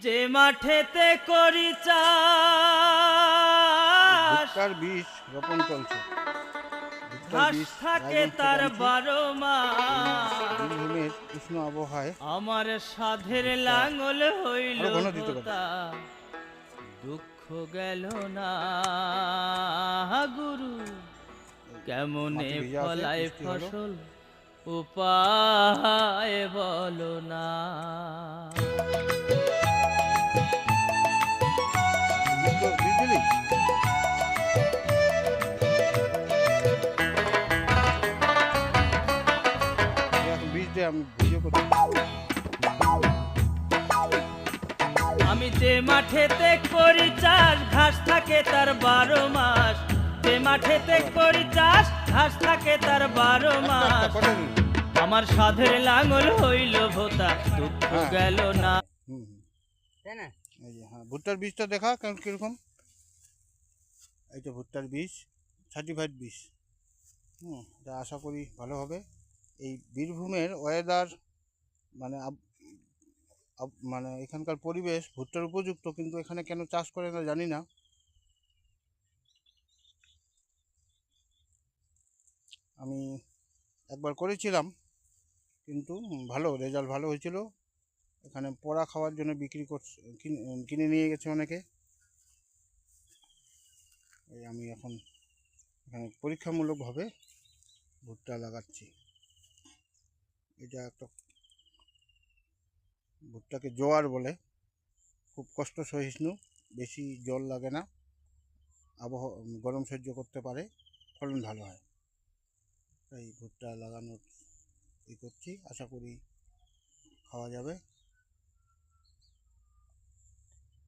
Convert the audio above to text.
যে মাঠেতে করি চাষ ভুট্টার বীজ রোপণ চলছে। ভুট্টার ঘাস বীজ থাকে রায়গঞ্জ থেকে তার আনছি। 12 এই মাস। বীরভূমের উষ্ণ আবহাওয়ায় আমার সাধের ভুট্টা লাঙল হইল আরো ঘন দিতে পারে। ভোতা, দুঃখ গেল না গুরু, কেমনে মাটি ভিজা আছে, ফলায় বৃষ্টি হলো। ফসল উপায় বলো না। বীজ দিলি? এখন বীজ দিয়ে আমি ভিডিও করছি। আমি যে মাঠেতে করি চাষ ঘাস থাকে তার 12 মাস। যে মাঠেতে করি চাষ ঘাস থাকে তার 12 মাস। কথা দিন। আমার সাধের লাঙল হইল ভোতা, দুঃখ হ্যাঁ। গেল না। হুম হুম। এই যে হ্যাঁ, ভুট্টার বীজটা দেখা কেমন কিরকম। এই যে ভুট্টার বীজ, সার্টিফাইড বীজ। এটা আশা করি ভালো হবে। এই বীরভূমের ওয়েদার মানে মানে এখানকার পরিবেশ ভুট্টার উপযুক্ত, কিন্তু এখানে কেন চাষ করে না জানি না। আমি একবার করেছিলাম, কিন্তু ভালো রেজাল্ট ভালো হয়েছিল। এখানে পোড়া খাওয়ার জন্য বিক্রি করছে, কিনে নিয়ে গেছে অনেকে। এই আমি এখন এখানে পরীক্ষামূলকভাবে ভুট্টা লাগাচ্ছি। এটা একটা ভুট্টাকে জোয়ার বলে, খুব কষ্ট সহিষ্ণু, বেশি জল লাগে না, আবহাওয়া গরম সহ্য করতে পারে, ফলন ভালো হয়। তাই ভুট্টা লাগানোর করছি, আশা করি খাওয়া যাবে।